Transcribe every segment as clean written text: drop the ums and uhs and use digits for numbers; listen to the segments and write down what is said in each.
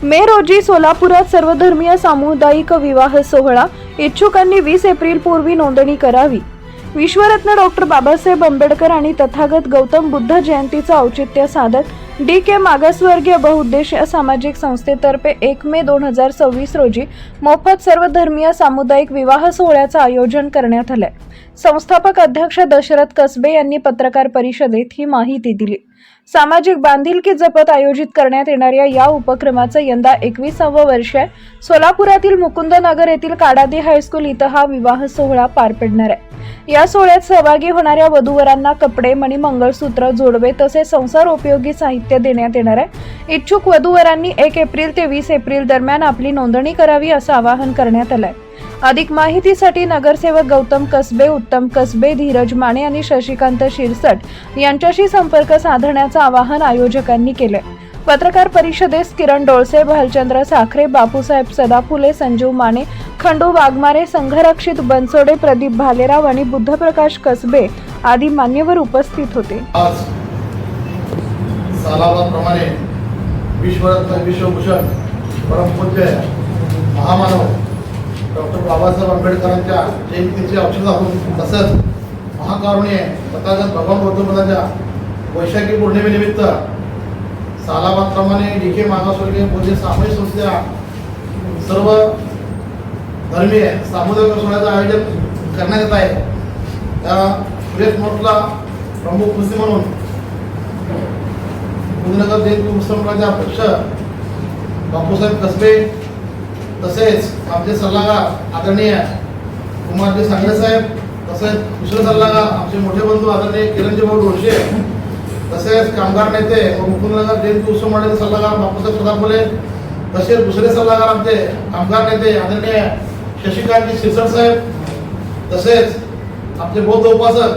मे रोजी सोलापुरात सर्वधर्मीय सामुदायिक विवाह सोहळा इच्छुकांनी 20 एप्रिल पूर्वी नोंदणी करावी। विश्वरत्न डॉक्टर बाबासाहेब आंबेडकर आणि तथागत गौतम बुद्ध जयंतीचे औचित्य साधत DK मागासवर्गीय बहुउद्देशीय सामाजिक संस्थेतर्फे 1 मे 2026 रोजी मोफत सर्वधर्मीय सामुदायिक विवाह सोहळ्याचे आयोजन करण्यात आले। संस्थापक अध्यक्ष दशरथ कसबे यांनी पत्रकार परिषदेत ही माहिती दिली। सामाजिक बांधिलकी जपत आयोजित करण्यात येणाऱ्या या उपक्रमाचं यंदा 21वे वर्ष आहे। सोलापुरातील मुकुंदनगर येथील काडादी हायस्कूल इथं हा विवाह सोहळा पार पडणार आहे। या सोहळ्यात सहभागी होणाऱ्या वधूवरांना कपडे, मणी, मंगळसूत्र, जोडवे तसेच संसार उपयोगी साहित्य देण्यात येणार आहे। इच्छुक वधूवरांनी 1 एप्रिल ते 20 एप्रिल दरम्यान आपली नोंदणी करावी असं आवाहन करण्यात आलंय। अधिक माहितीसाठी नगरसेवक गौतम कसबे, उत्तम कसबे, धीरज माने आणि शशिकांत शिरसट यांच्याशी संपर्क साधण्याचं आवाहन आयोजकांनी केले। पत्रकार परिषदेस किरण डोळसे, भालचंद्र साखरे, बापूसाहेब सदाफुले, संजीव माने, खंडू वाघमारे, संघरक्षित बनसोडे, प्रदीप भालेराव आणि बुद्धप्रकाश कसबे आदी मान्यवर उपस्थित होते। आज सालाबादप्रमाणे विश्वरत्न विश्वभूषण परमपूज्य महामानव डॉक्टर बाबासाहेब आंबेडकरांच्या जयंतीचे औचित्य साधून तसंच महाकारुण्य तथागत भगवान गौतम बुद्धांच्या वैशाखी पौर्णिमेनिमित्त सालाबादप्रमाणे DK मागासवर्गीय बहुउद्देशीय सामाजिक संस्था सर्व धर्मीय सामुदायिक सोहळ्याचं आयोजन करण्यात येत आहे। त्या प्रेस नोटला प्रमुख उपस्थित म्हणून मुकुंदनगर जयंती उत्सवाचे अध्यक्ष बापूसाहेब कसबे तसेच आमचे सल्लागार आदरणीय कुमारजी सांगळे साहेब, तसेच दुसरे सल्लागार आमचे मोठे बंधू आदरणीय किरणजी भाऊ डोळशे, तसेच कामगार नेते व मुकुंदनगर जयंती उत्सव मंडळाचे सल्लागार बापूसाहेब सदाफुले, तसेच दुसरे सल्लागार आमचे कामगार नेते आदरणीय शशिकांतजी शिरसट साहेब, तसेच आमचे बौद्ध उपासक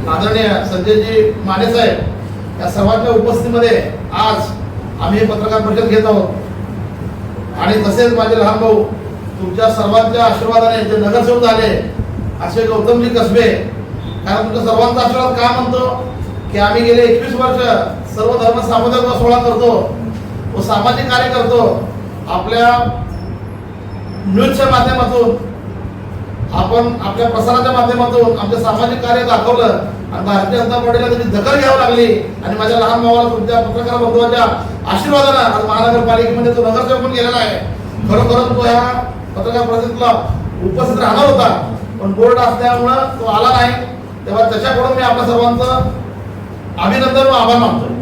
आदरणीय संजयजी माने साहेब, या सर्वांच्या उपस्थितीमध्ये आज आम्ही पत्रकार परिषद घेत आहोत। आणि तसेच माझे लहान भाऊ तुमच्या सर्वांच्या आशीर्वादाने जे नगरसेवक झाले असे गौतमजी कसबे, कारण तुमच्या सर्वांचा आशीर्वाद काय म्हणतो की आम्ही गेले 21 वर्ष सर्व धर्म सामुदायिक सोहळा करतो व सामाजिक कार्य करतो। आपल्या न्यूजच्या माध्यमातून आपण आपल्या प्रसाराच्या माध्यमातून आमचे सामाजिक कार्य दाखवलं आणि भारतीय जनता पार्टीला त्याची दखल घ्यावी लागली आणि माझ्या लहान भावाला तुमच्या पत्रकार बंधूंच्या आशीर्वादाने आज महानगरपालिकेमध्ये तो नगरसेवक पण गेलेला आहे। खरोखरच तो ह्या पत्रकार परिषदेला उपस्थित राहणार होता, पण बोर्ड असल्यामुळे तो आला नाही। तेव्हा त्याच्याकडून मी आपल्या सर्वांचं अभिनंदन व आभार मानतो।